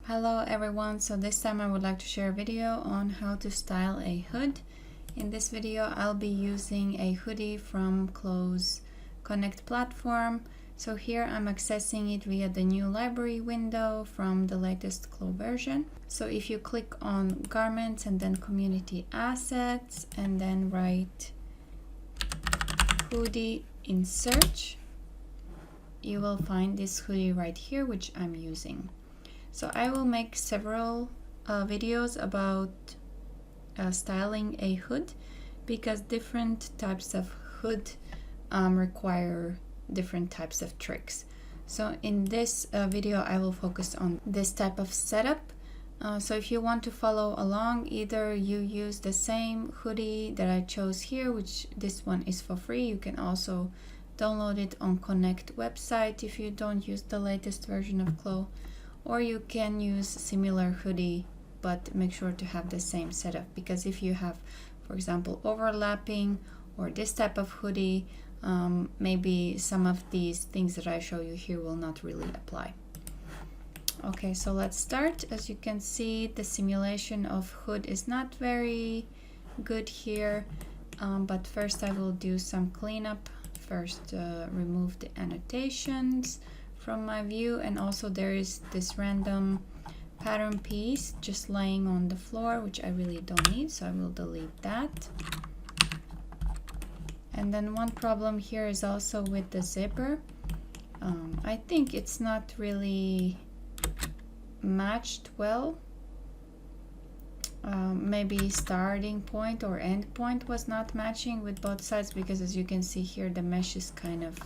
Hello everyone, so this time I would like to share a video on how to style a hood. In this video I'll be using a hoodie from CLO's Connect platform. So here I'm accessing it via the new library window from the latest CLO version. So if you click on garments and then community assets and then write hoodie in search, you will find this hoodie right here, which I'm using. So I will make several videos about styling a hood because different types of hood require different types of tricks. So in this video I will focus on this type of setup. So if you want to follow along, either you use the same hoodie that I chose here, which this one is for free. You can also download it on Connect website if you don't use the latest version of CLO. Or you can use similar hoodie, but make sure to have the same setup, because if you have, for example, overlapping or this type of hoodie, maybe some of these things that I show you here will not really apply. Okay, so let's start. As you can see, the simulation of hood is not very good here, but first I will do some cleanup. First, remove the annotations from my view, and also there is this random pattern piece just laying on the floor, which I really don't need, so I will delete that. And then one problem here is also with the zipper. I think it's not really matched well. Maybe starting point or end point was not matching with both sides, because as you can see here the mesh is kind of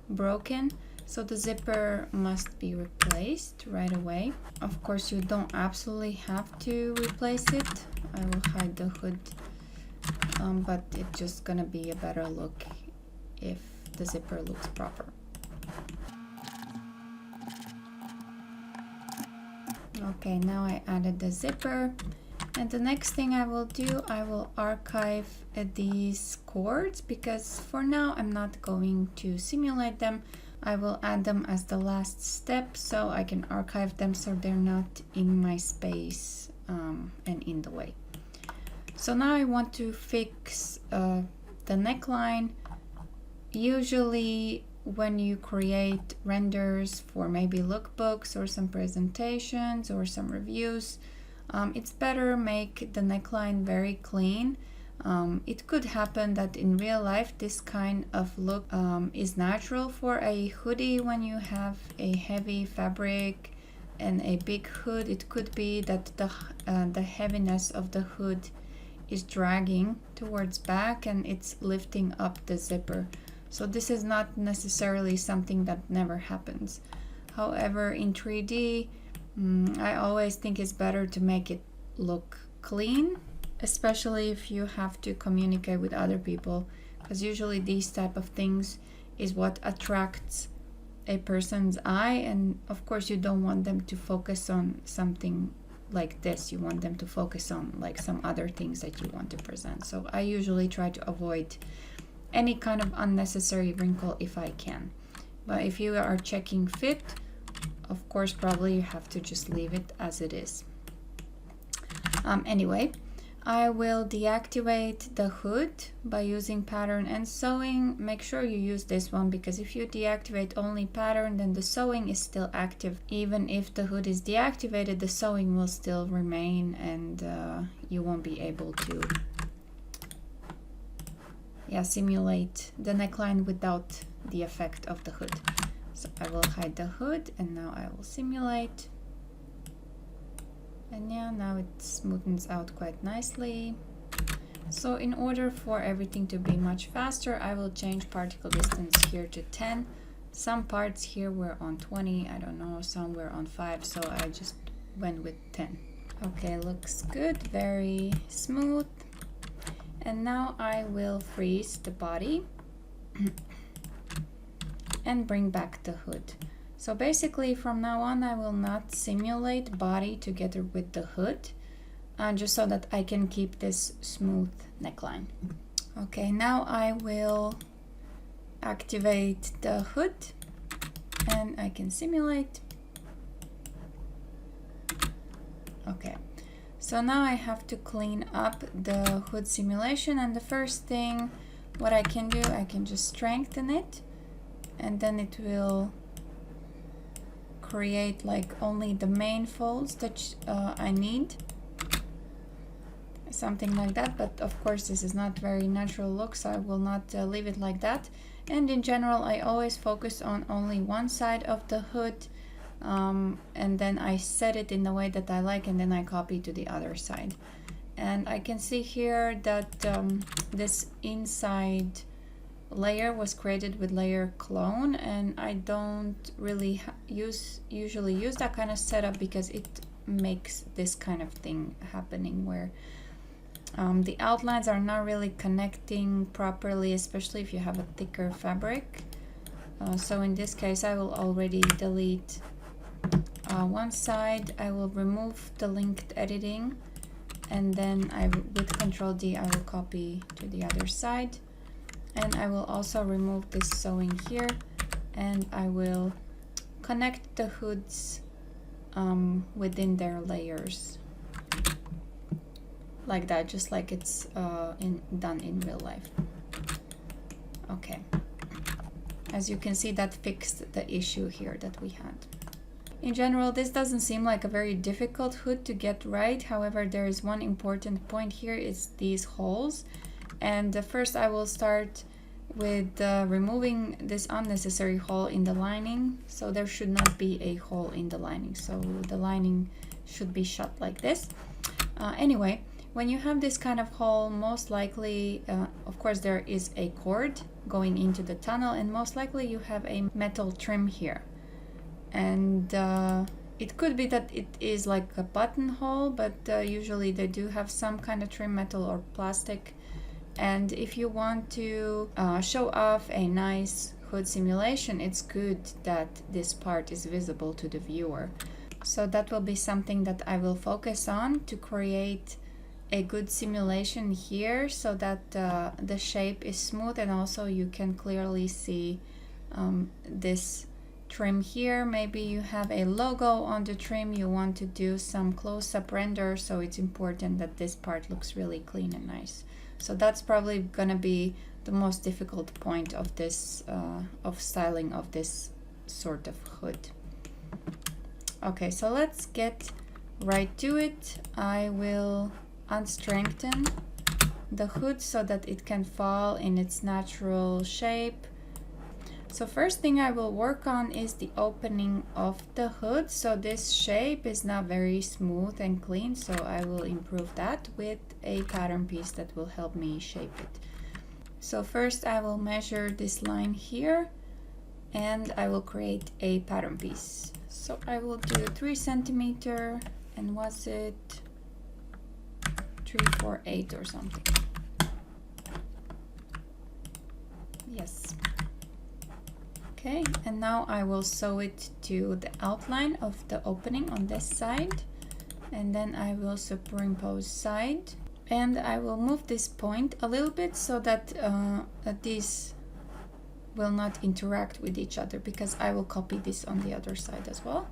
broken. So the zipper must be replaced right away. Of course, you don't absolutely have to replace it. I will hide the hood, but it's just gonna be a better look if the zipper looks proper. Okay, now I added the zipper. And the next thing I will do, I will archive these cords, because for now I'm not going to simulate them. I will add them as the last step so I can archive them so they're not in my space and in the way. So now I want to fix the neckline. Usually when you create renders for maybe lookbooks or some presentations or some reviews, it's better make the neckline very clean. It could happen that in real life this kind of look is natural for a hoodie. When you have a heavy fabric and a big hood, it could be that the heaviness of the hood is dragging towards back and it's lifting up the zipper. So this is not necessarily something that never happens. However, in 3D, I always think it's better to make it look clean, especially if you have to communicate with other people, because usually these type of things is what attracts a person's eye, and of course you don't want them to focus on something like this. You want them to focus on like some other things that you want to present. So I usually try to avoid any kind of unnecessary wrinkle if I can. But if you are checking fit, of course probably you have to just leave it as it is. Anyway, I will deactivate the hood by using pattern and sewing. Make sure you use this one, because if you deactivate only pattern, then the sewing is still active. Even if the hood is deactivated, the sewing will still remain, and you won't be able to simulate the neckline without the effect of the hood. So I will hide the hood, and now I will simulate. And yeah, now it smoothens out quite nicely. So in order for everything to be much faster, I will change particle distance here to 10. Some parts here were on 20, I don't know, some were on 5, so I just went with 10. Okay, looks good, very smooth. And now I will freeze the body and bring back the hood. So basically from now on I will not simulate body together with the hood, just so that I can keep this smooth neckline. Okay, now I will activate the hood and I can simulate. Okay, so now I have to clean up the hood simulation, and the first thing what I can do, I can just strengthen it, and then it will create like only the main folds that I need, something like that. But of course this is not very natural look, so I will not leave it like that. And in general I always focus on only one side of the hood, and then I set it in the way that I like, and then I copy to the other side. And I can see here that this inside layer was created with layer clone, and I don't really usually use that kind of setup because it makes this kind of thing happening where the outlines are not really connecting properly, especially if you have a thicker fabric. So in this case I will already delete one side. I will remove the linked editing, and then with Ctrl D I will copy to the other side. And I will also remove this sewing here, and I will connect the hoods within their layers like that, just like it's done in real life. Okay, as you can see, that fixed the issue here that we had. In general, this doesn't seem like a very difficult hood to get right. However, there is one important point here, is these holes. And first I will start with removing this unnecessary hole in the lining. So there should not be a hole in the lining. So the lining should be shut like this. Anyway, when you have this kind of hole, most likely, of course, there is a cord going into the tunnel, and most likely you have a metal trim here. And it could be that it is like a buttonhole, but usually they do have some kind of trim, metal or plastic. And if you want to show off a nice hood simulation, it's good that this part is visible to the viewer. So that will be something that I will focus on to create a good simulation here, so that the shape is smooth, and also you can clearly see this trim here. Maybe you have a logo on the trim, you want to do some close-up render, so it's important that this part looks really clean and nice. So that's probably gonna be the most difficult point of this of styling of this sort of hood. Okay, so let's get right to it. I will unstrengthen the hood so that it can fall in its natural shape. So first thing I will work on is the opening of the hood. So this shape is not very smooth and clean, so I will improve that with a pattern piece that will help me shape it. So first I will measure this line here, and I will create a pattern piece. So I will do 3 centimeter, and was it 348 or something? Yes. Okay, and now I will sew it to the outline of the opening on this side, and then I will superimpose side, and I will move this point a little bit so that these will not interact with each other, because I will copy this on the other side as well.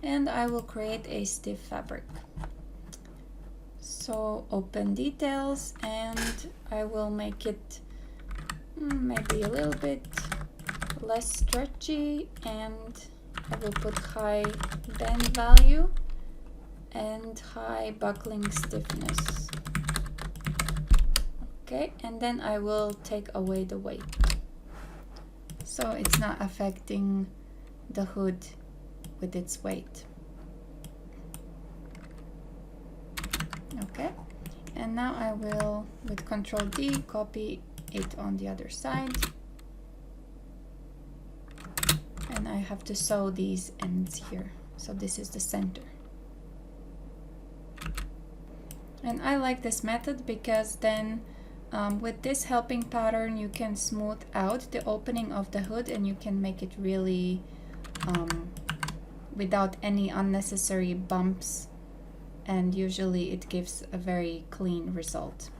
And I will create a stiff fabric. So open details, and I will make it maybe a little bit less stretchy, and I will put high bend value and high buckling stiffness. Okay, and then I will take away the weight, so it's not affecting the hood with its weight. Okay, and now I will, with Ctrl D, copy it on the other side. And I have to sew these ends here. So this is the center. And I like this method because then with this helping pattern you can smooth out the opening of the hood, and you can make it really without any unnecessary bumps, and usually it gives a very clean result.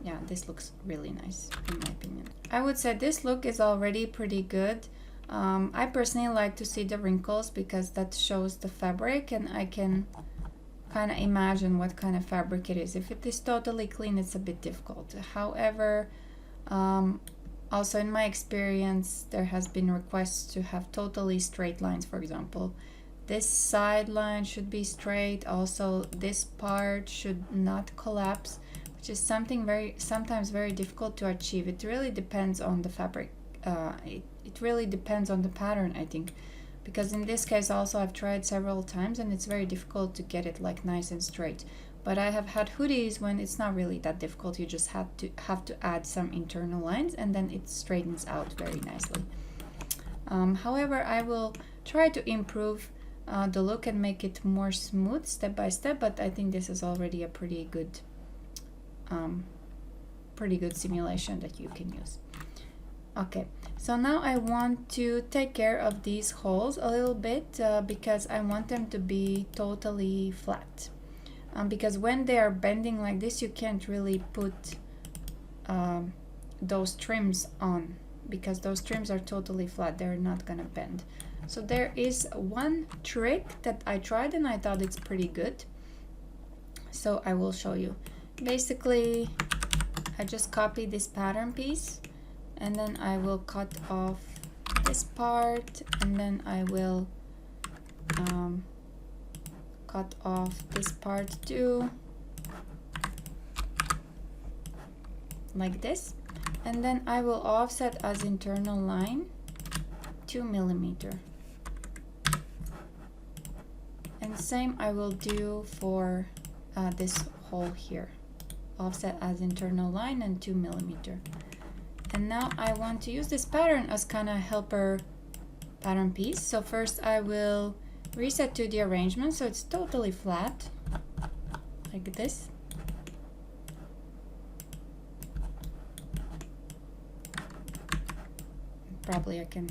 Yeah, this looks really nice in my opinion. I would say this look is already pretty good. I personally like to see the wrinkles because that shows the fabric, and I can kind of imagine what kind of fabric it is. If it is totally clean, it's a bit difficult. However, also in my experience, there has been requests to have totally straight lines. For example, this side line should be straight. Also, this part should not collapse, which is something sometimes very difficult to achieve. It really depends on the fabric. It really depends on the pattern, I think, because in this case also I've tried several times and it's very difficult to get it like nice and straight. But I have had hoodies when it's not really that difficult. You just have to add some internal lines and then it straightens out very nicely. However, I will try to improve the look and make it more smooth step by step, but I think this is already a pretty good simulation that you can use. Okay, so now I want to take care of these holes a little bit because I want them to be totally flat. Because when they are bending like this, you can't really put those trims on, because those trims are totally flat. They're not gonna bend. So there is one trick that I tried and I thought it's pretty good. So I will show you. Basically, I just copy this pattern piece and then I will cut off this part, and then I will cut off this part too, like this, and then I will offset as internal line 2 millimeter, and same I will do for this hole here, offset as internal line and 2 millimeter. And now I want to use this pattern as kind of helper pattern piece. So first I will reset to the arrangement so it's totally flat, like this. Probably I can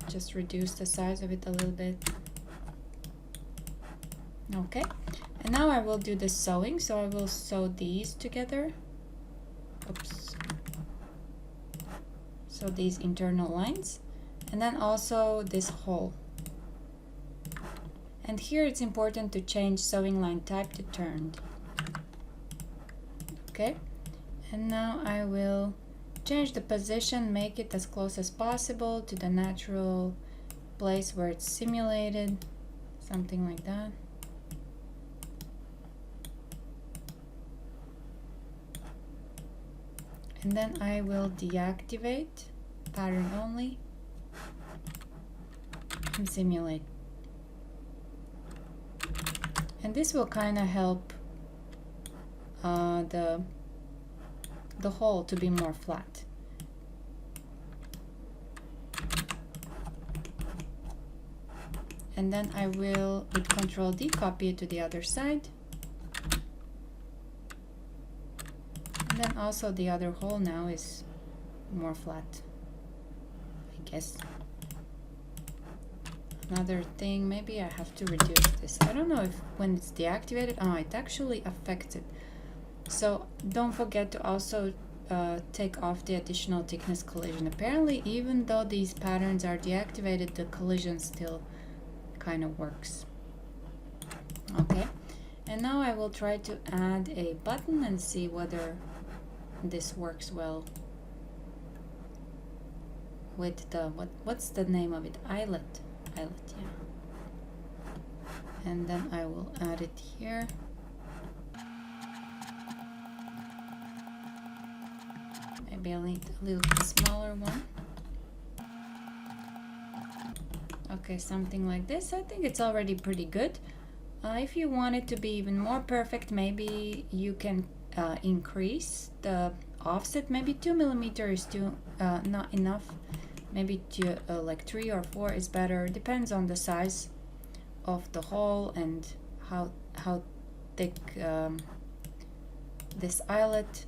just reduce the size of it a little bit. Okay, and now I will do the sewing. So I will sew these together. Oops. So these internal lines, and then also this hole. And here it's important to change sewing line type to turned. Okay, and now I will change the position, make it as close as possible to the natural place where it's simulated, something like that. And then I will deactivate pattern only and simulate. And this will kind of help the hole to be more flat. And then I will, with Control D, copy it to the other side. And then also the other hole now is more flat, I guess. Another thing, maybe I have to reduce this. I don't know if when it's deactivated, it actually affects it. So don't forget to also take off the additional thickness collision. Apparently, even though these patterns are deactivated, the collision still kind of works. Okay, and now I will try to add a button and see whether this works well with the what's the name of it? Eyelet. Eyelet, yeah. And then I will add it here. Maybe I'll need a little bit smaller one. Okay, something like this. I think it's already pretty good. If you want it to be even more perfect, maybe you can increase the offset. Maybe 2 millimeters is too not enough. Maybe like 3 or 4 is better. Depends on the size of the hole and how thick this eyelet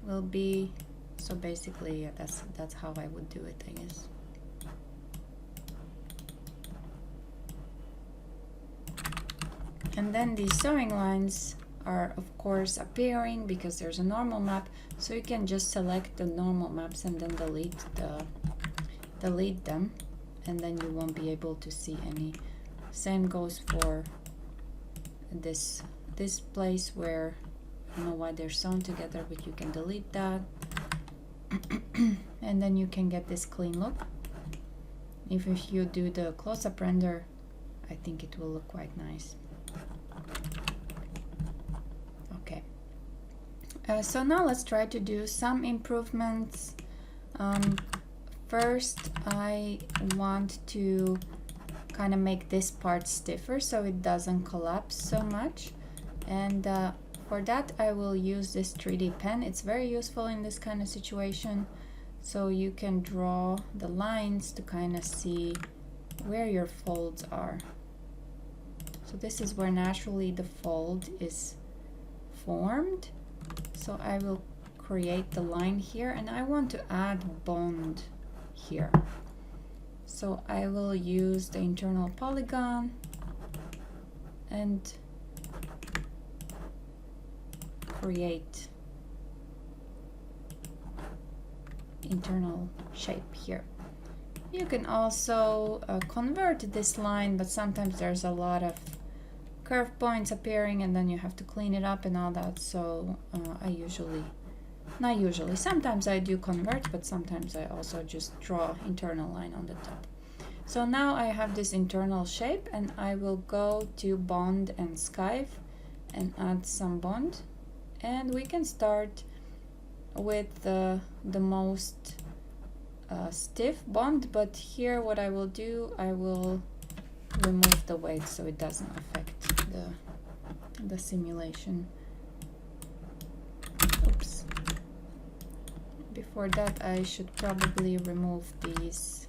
will be. So basically, yeah, that's how I would do it, I guess. And then these sewing lines are of course appearing because there's a normal map, so you can just select the normal maps and then delete them, and then you won't be able to see any. Same goes for this this place where, I don't know why they're sewn together, but you can delete that. And then you can get this clean look. If you do the close-up render, I think it will look quite nice. Okay. So now let's try to do some improvements. First, I want to kind of make this part stiffer so it doesn't collapse so much. And for that, I will use this 3D pen. It's very useful in this kind of situation. So you can draw the lines to kind of see where your folds are. So this is where naturally the fold is formed. So I will create the line here, and I want to add bond here. So I will use the internal polygon and create internal shape here. You can also convert this line, but sometimes there's a lot of curve points appearing and then you have to clean it up and all that. So not usually, sometimes I do convert, but sometimes I also just draw internal line on the top. So now I have this internal shape, and I will go to bond and skive and add some bond, and we can start with the most stiff bond, but here what I will do, I will remove the weight so it doesn't affect the simulation. Oops. Before that, I should probably remove these,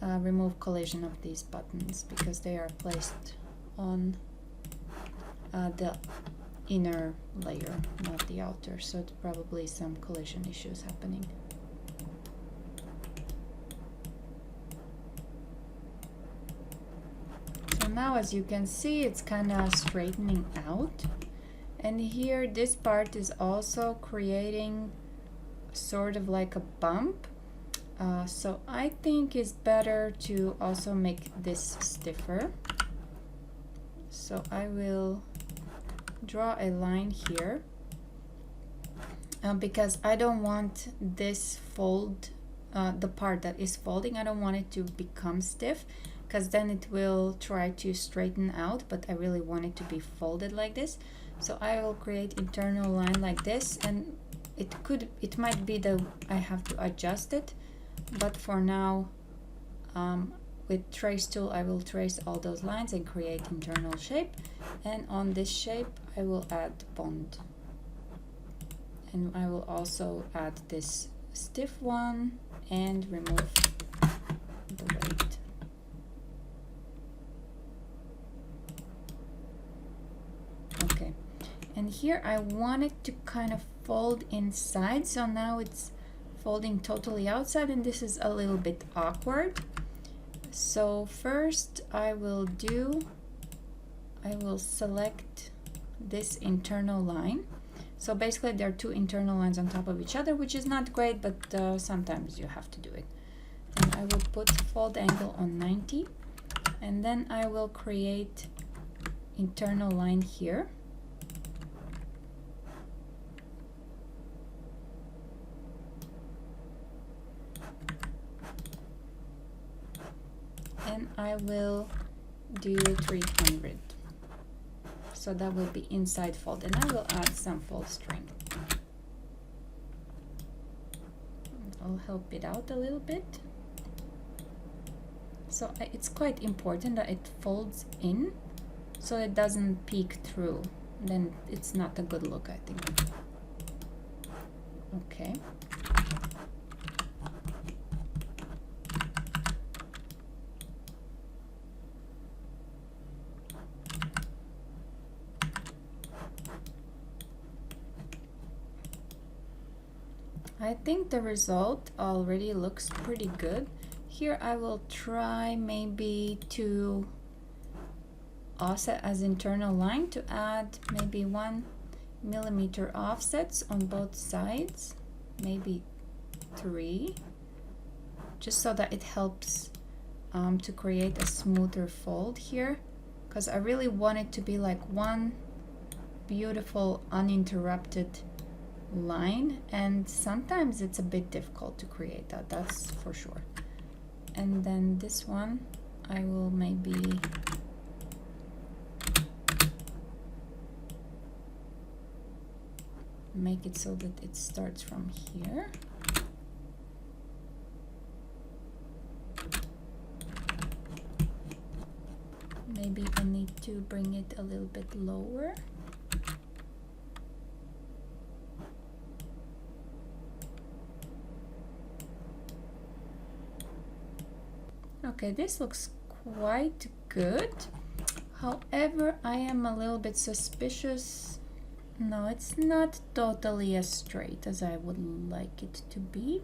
remove collision of these buttons because they are placed on the inner layer, not the outer, so it's probably some collision issues happening. So now, as you can see, it's kind of straightening out, and here this part is also creating sort of like a bump. So I think it's better to also make this stiffer. So I will draw a line here because I don't want this fold, the part that is folding, I don't want it to become stiff because then it will try to straighten out, but I really want it to be folded like this. So I will create internal line like this, and it might be that I have to adjust it, but for now with trace tool I will trace all those lines and create internal shape, and on this shape I will add bond, and I will also add this stiff one and remove the weight. Okay, and here I want it to kind of fold inside, so now it's folding totally outside, and this is a little bit awkward. So first I will select this internal line. So basically there are two internal lines on top of each other, which is not great, but sometimes you have to do it. And I will put fold angle on 90, and then I will create internal line here. And I will do 300. So that will be inside fold, and I will add some fold string. I'll help it out a little bit. So it's quite important that it folds in so it doesn't peek through. Then it's not a good look, I think. Okay. I think the result already looks pretty good. Here I will try maybe to offset as internal line to add maybe 1 millimeter offsets on both sides, maybe 3, just so that it helps to create a smoother fold here, because I really want it to be like one beautiful uninterrupted line, and sometimes it's a bit difficult to create that, that's for sure. And then this one I will maybe make it so that it starts from here. Maybe I need to bring it a little bit lower. Okay, this looks quite good. However, I am a little bit suspicious. No, it's not totally as straight as I would like it to be.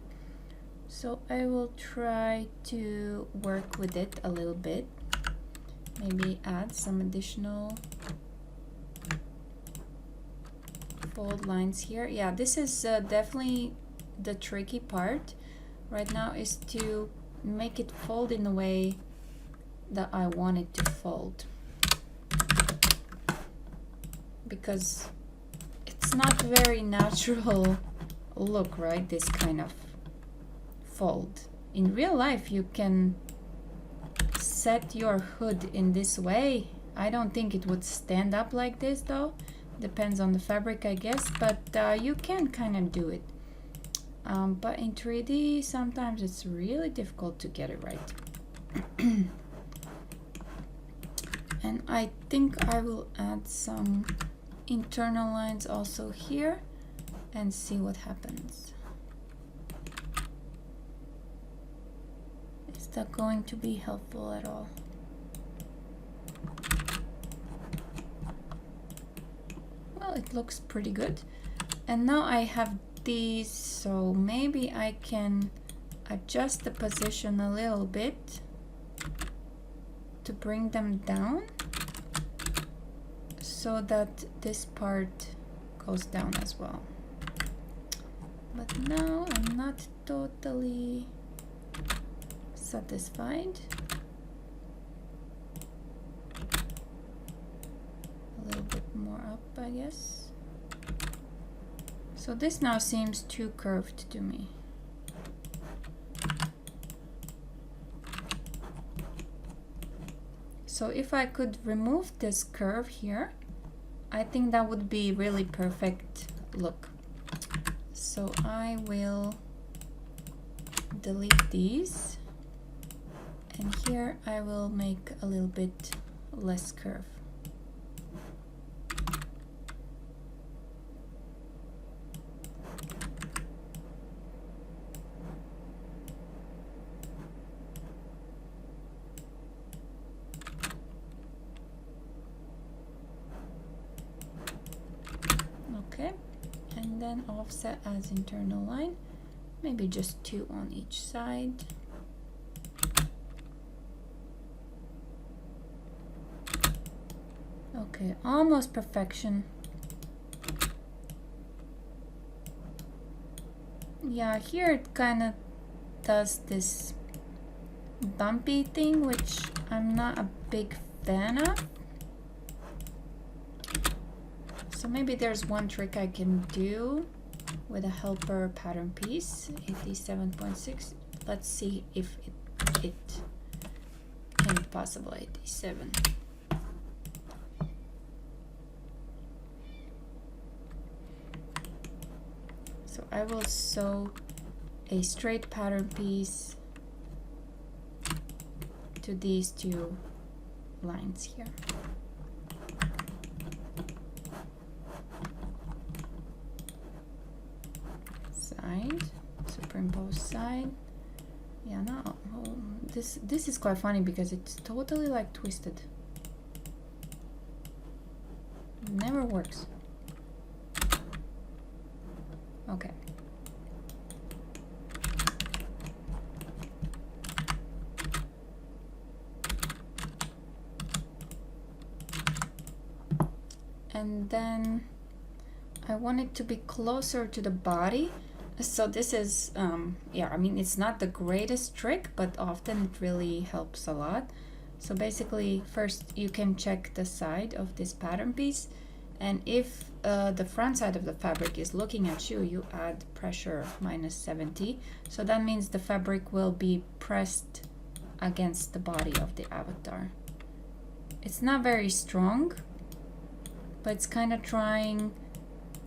So I will try to work with it a little bit. Maybe add some additional fold lines here. Yeah, this is definitely the tricky part right now, is to make it fold in the way that I want it to fold, because it's not very natural look, right? This kind of fold. In real life you can set your hood in this way. I don't think it would stand up like this though. Depends on the fabric, I guess, but you can kind of do it. But in 3D sometimes it's really difficult to get it right. And I think I will add some internal lines also here and see what happens. Is that going to be helpful at all? Well, it looks pretty good. And now I have these, so maybe I can adjust the position a little bit to bring them down so that this part goes down as well. But now I'm not totally satisfied. A little bit more up, I guess. So this now seems too curved to me. So if I could remove this curve here, I think that would be really perfect look. So I will delete these, and here I will make a little bit less curve. Okay, and then offset as internal line, maybe just 2 on each side. Okay, almost perfection. Yeah, here it kind of does this bumpy thing, which I'm not a big fan of. So maybe there's one trick I can do with a helper pattern piece, 87.6. Let's see if it can be possible, 87. So I will sew a straight pattern piece to these 2 lines here. Side, superimpose side. Yeah, no, oh, this is quite funny because it's totally like twisted. Never works. Okay. And then I want it to be closer to the body. So this is, yeah, I mean, it's not the greatest trick, but often it really helps a lot. So basically, first you can check the side of this pattern piece, And if the front side of the fabric is looking at you, you add pressure -70. So that means the fabric will be pressed against the body of the avatar. It's not very strong, but it's kind of trying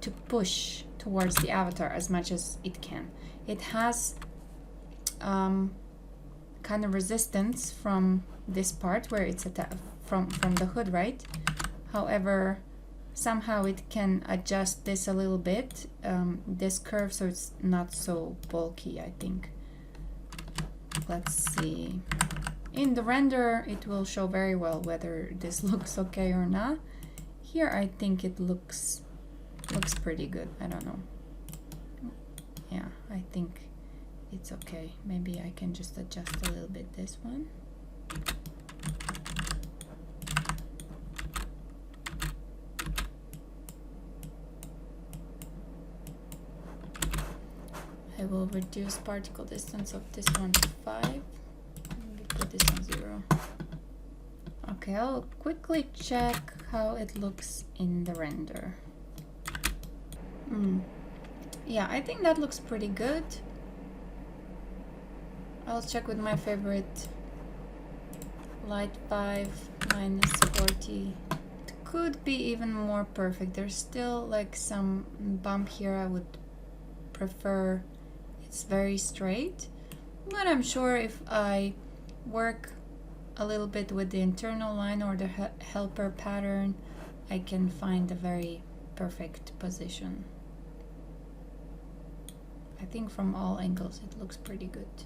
to push towards the avatar as much as it can. It has kind of resistance from this part where it's from the hood, right? However, somehow it can adjust this a little bit, this curve, so it's not so bulky, I think. Let's see. In the render, it will show very well whether this looks okay or not. Here, I think it looks pretty good. I don't know. Yeah, I think it's okay. Maybe I can just adjust a little bit this one. I will reduce particle distance of this one to 5. Maybe put this on 0. Okay, I'll quickly check how it looks in the render. Yeah, I think that looks pretty good. I'll check with my favorite light 5 -40. It could be even more perfect. There's still like some bump here. I would prefer it's very straight, but I'm sure if I work a little bit with the internal line or the helper pattern, I can find a very perfect position. I think from all angles it looks pretty good.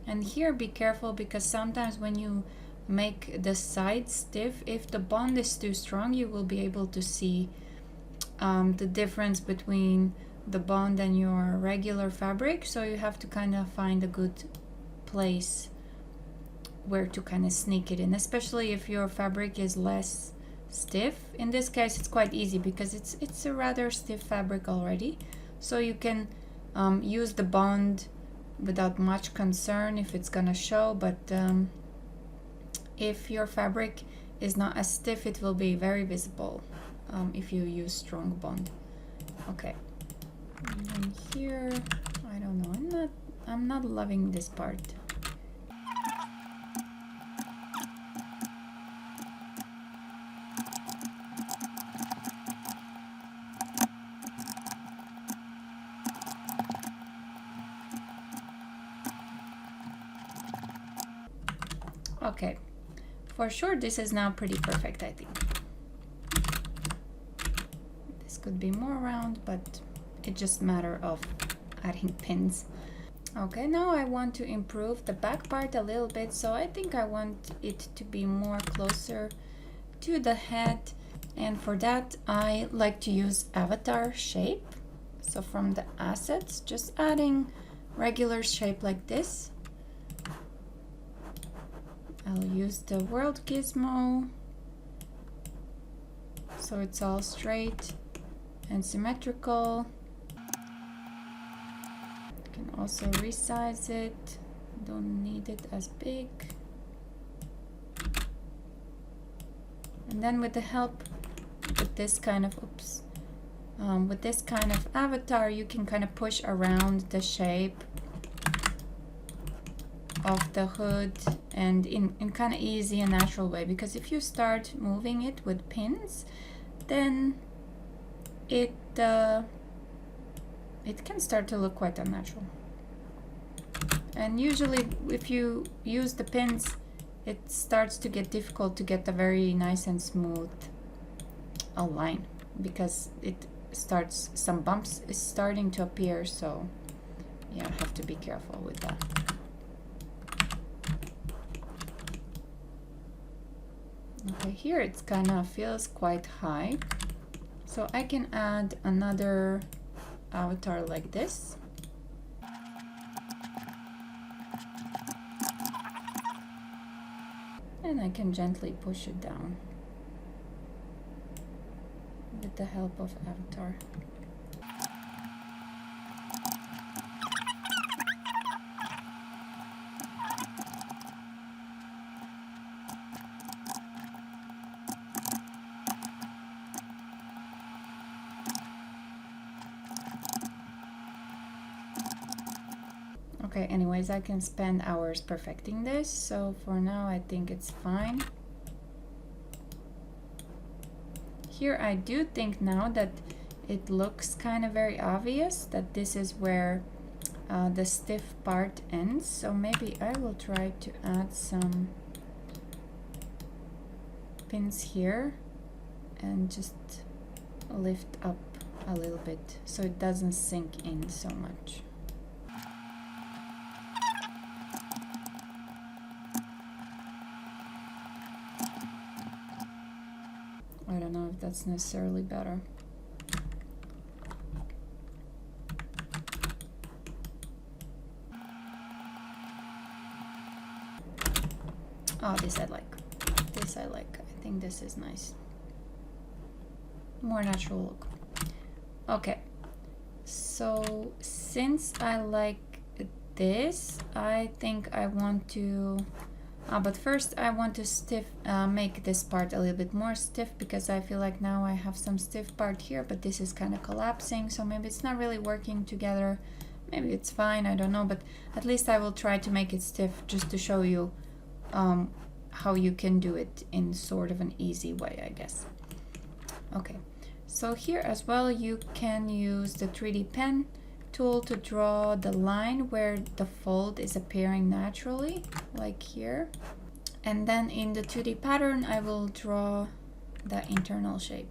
And here be careful, because sometimes when you make the side stiff, if the bond is too strong, you will be able to see the difference between the bond and your regular fabric. So you have to kind of find a good place where to kind of sneak it in, especially if your fabric is less stiff. In this case, it's quite easy because it's a rather stiff fabric already. So you can use the bond without much concern if it's gonna show, but if your fabric is not as stiff, it will be very visible if you use strong bond. Okay, and then here, I don't know, I'm not loving this part. Okay, for sure this is now pretty perfect, I think. This could be more round, but it's just a matter of adding pins. Okay, now I want to improve the back part a little bit, so I think I want it to be more closer to the head, and for that I like to use avatar shape. So from the assets, just adding regular shape like this. I'll use the world gizmo, so it's all straight and symmetrical. You can also resize it, don't need it as big. And then with the help with this kind of, with this kind of avatar, you can kind of push around the shape of the hood and in kind of easy and natural way, because if you start moving it with pins, then it can start to look quite unnatural. And usually if you use the pins, it starts to get difficult to get a very nice and smooth line, because it starts, some bumps is starting to appear, so yeah, I have to be careful with that. Okay, here it's kind of feels quite high, so I can add another avatar like this. And I can gently push it down with the help of avatar. Okay, anyways, I can spend hours perfecting this, so for now I think it's fine. Here I do think now that it looks kind of very obvious that this is where the stiff part ends, so maybe I will try to add some pins here and just lift up a little bit so it doesn't sink in so much. I don't know if that's necessarily better. Oh, this I like. This I like. I think this is nice. More natural look. Okay. So since I like this, I think I want to but first I want to make this part a little bit more stiff, because I feel like now I have some stiff part here, but this is kind of collapsing, so maybe it's not really working together. Maybe it's fine, I don't know, but at least I will try to make it stiff just to show you how you can do it in sort of an easy way, I guess. Okay, so here as well you can use the 3D pen tool to draw the line where the fold is appearing naturally, like here. And then in the 2D pattern I will draw the internal shape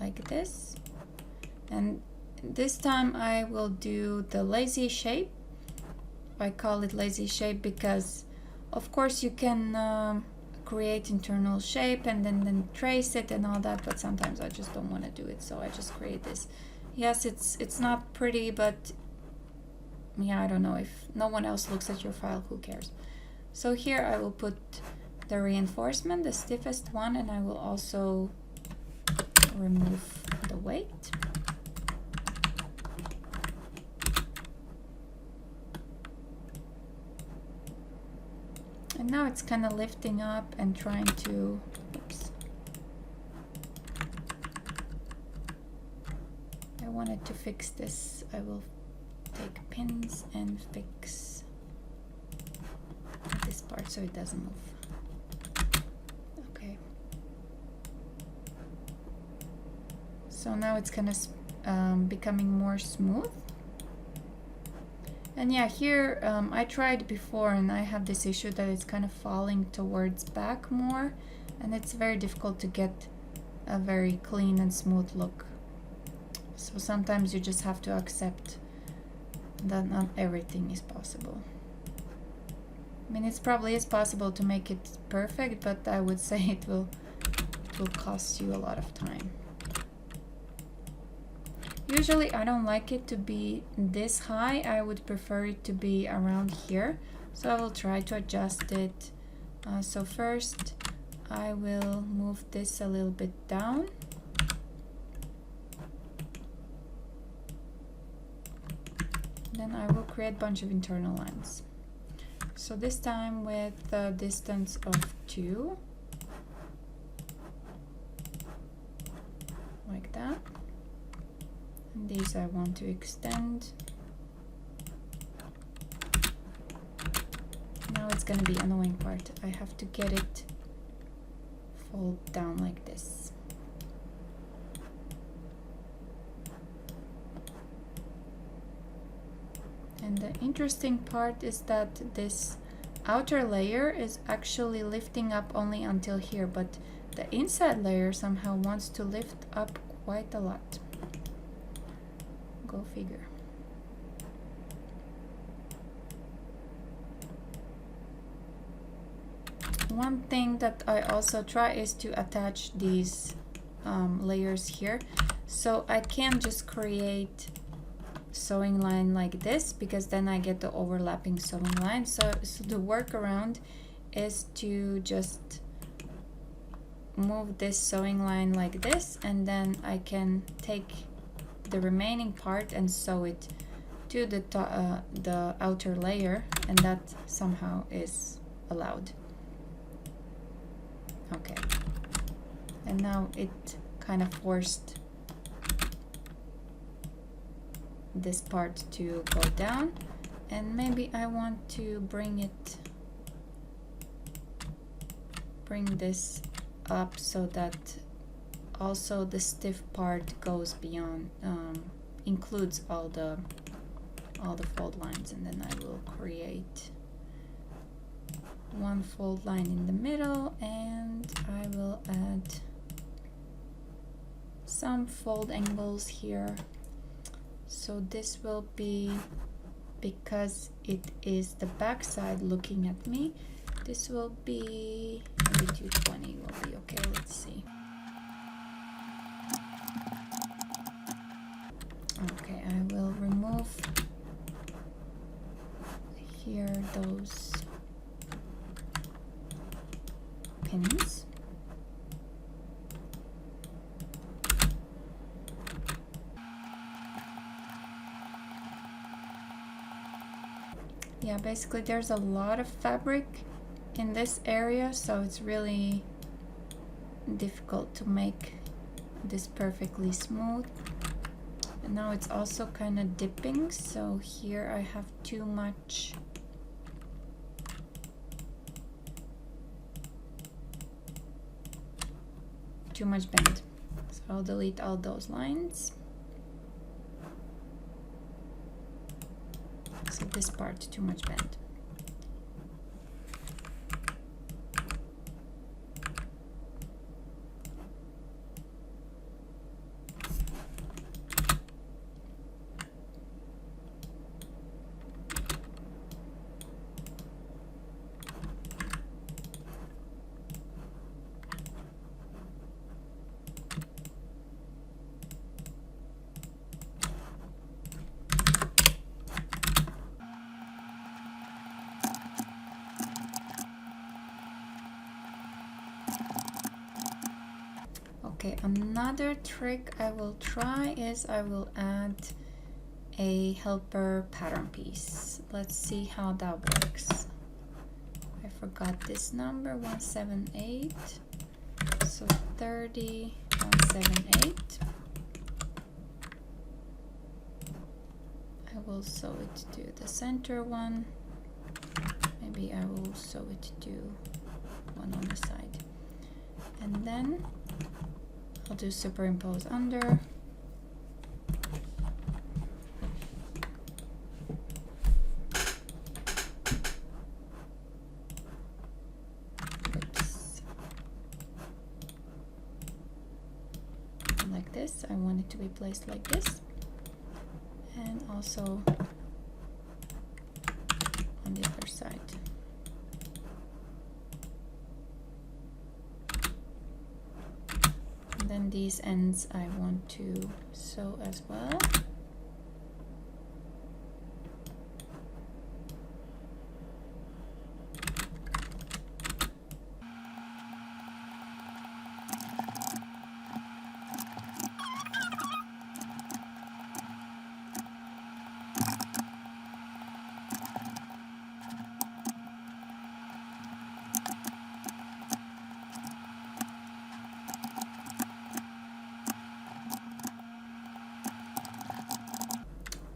like this. And this time I will do the lazy shape. I call it lazy shape because of course you can create internal shape and then trace it and all that, but sometimes I just don't want to do it, so I just create this. Yes, it's not pretty, but yeah, I don't know, if no one else looks at your file, who cares? So here I will put the reinforcement, the stiffest one, and I will also remove the weight. And now it's kind of lifting up and trying to, oops. I wanted to fix this. I will take pins and fix this part so it doesn't move. Okay. So now it's kind of becoming more smooth. And yeah, here I tried before and I have this issue that it's kind of falling towards back more, and it's very difficult to get a very clean and smooth look. So sometimes you just have to accept that not everything is possible. I mean, it probably is possible to make it perfect, but I would say it will cost you a lot of time. Usually I don't like it to be this high. I would prefer it to be around here. So I will try to adjust it. So first I will move this a little bit down. Then I will create a bunch of internal lines. So this time with a distance of 2. Like that. And these I want to extend. Now it's gonna be an annoying part. I have to get it fold down like this. And the interesting part is that this outer layer is actually lifting up only until here, but the inside layer somehow wants to lift up quite a lot. Go figure. One thing that I also try is to attach these layers here. So I can just create sewing line like this, because then I get the overlapping sewing line. So the workaround is to just move this sewing line like this, and then I can take the remaining part and sew it to the outer layer, and that somehow is allowed. Okay, and now it kind of forced this part to go down, And maybe I want to bring this up so that also the stiff part goes beyond, includes all the fold lines, and then I will create one fold line in the middle, and I will add some fold angles here. So this will be, because it is the back side looking at me, this will be maybe 220 will be okay. Let's see. Okay, I will remove here those pins. Yeah, basically there's a lot of fabric in this area, so it's really difficult to make this perfectly smooth. And now it's also kind of dipping, so here I have too much bend. So I'll delete all those lines. So this part, too much bend. Okay, another trick I will try is I will add a helper pattern piece. Let's see how that works. I forgot this number, 178. So 30, 178. I will sew it to the center one. Maybe I will sew it to one on the side. And then I'll do superimpose under. Oops. Like this. I want it to be placed like this. And also on the other side. Then these ends I want to sew as well.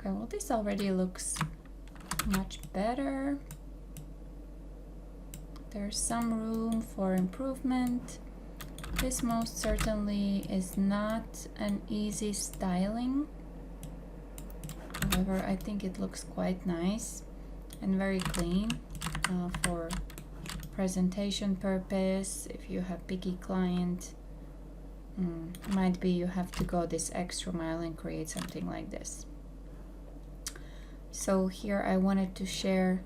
Okay, well, this already looks much better. There's some room for improvement. This most certainly is not an easy styling. However, I think it looks quite nice and very clean for presentation purpose. If you have picky client, might be you have to go this extra mile and create something like this. So here I wanted to share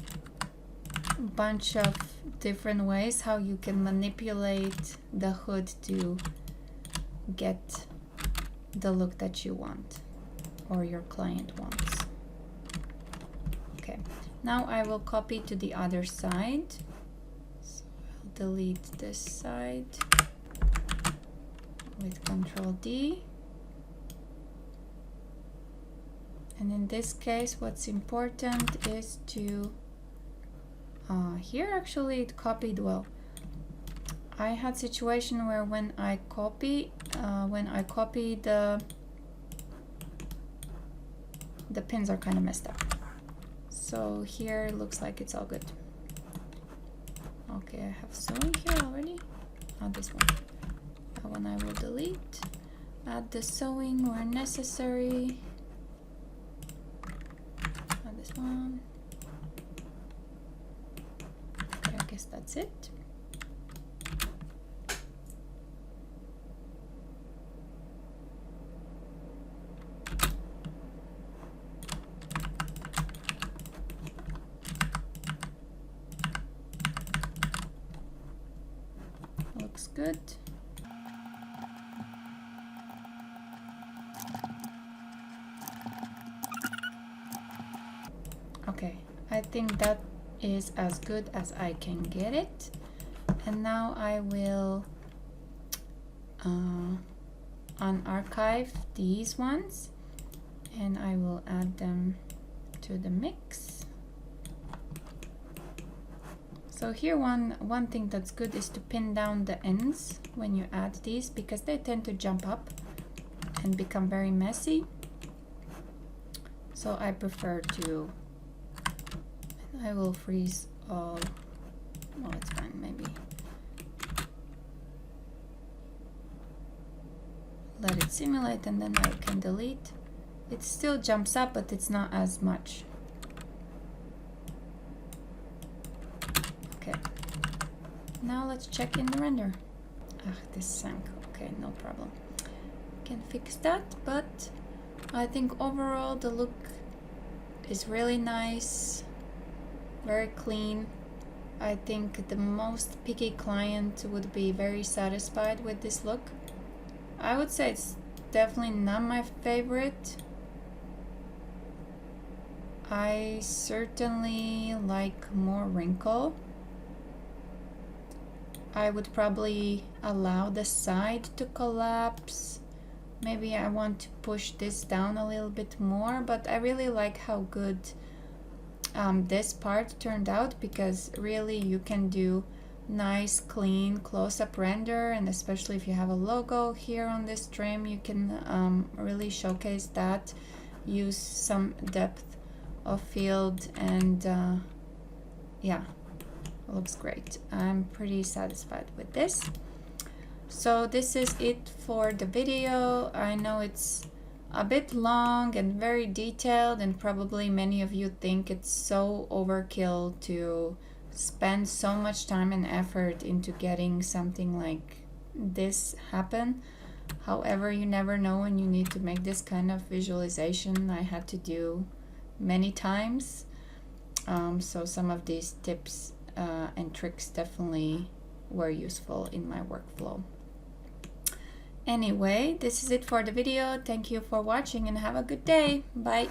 a bunch of different ways how you can manipulate the hood to get the look that you want or your client wants. Okay, now I will copy to the other side. So I'll delete this side with Control D. And in this case, what's important is to, here actually it copied well. I had situation where when I copy the pins are kind of messed up. So here it looks like it's all good. Okay, I have sewing here already. Not this one. That one I will delete. Add the sewing where necessary. Add this one. Okay, I guess that's it. Looks good. Okay, I think that is as good as I can get it. And now I will unarchive these ones and I will add them to the mix. So here one thing that's good is to pin down the ends when you add these, because they tend to jump up and become very messy. So I prefer to, I will freeze all, well, it's fine, maybe. Let it simulate and then I can delete. It still jumps up, but it's not as much. Okay. Now let's check in the render. Ah, this sank. Okay, no problem. Can fix that, but I think overall the look is really nice. Very clean. I think the most picky client would be very satisfied with this look. I would say it's definitely not my favorite. I certainly like more wrinkle. I would probably allow the side to collapse. Maybe I want to push this down a little bit more, but I really like how good this part turned out, because really you can do nice clean close-up render, and especially if you have a logo here on this trim, you can really showcase that, use some depth of field, and yeah, looks great. I'm pretty satisfied with this. So this is it for the video. I know it's a bit long and very detailed, and probably many of you think it's so overkill to spend so much time and effort into getting something like this happen. However, you never know when you need to make this kind of visualization. I had to do many times. So some of these tips and tricks definitely were useful in my workflow. Anyway, this is it for the video. Thank you for watching and have a good day. Bye.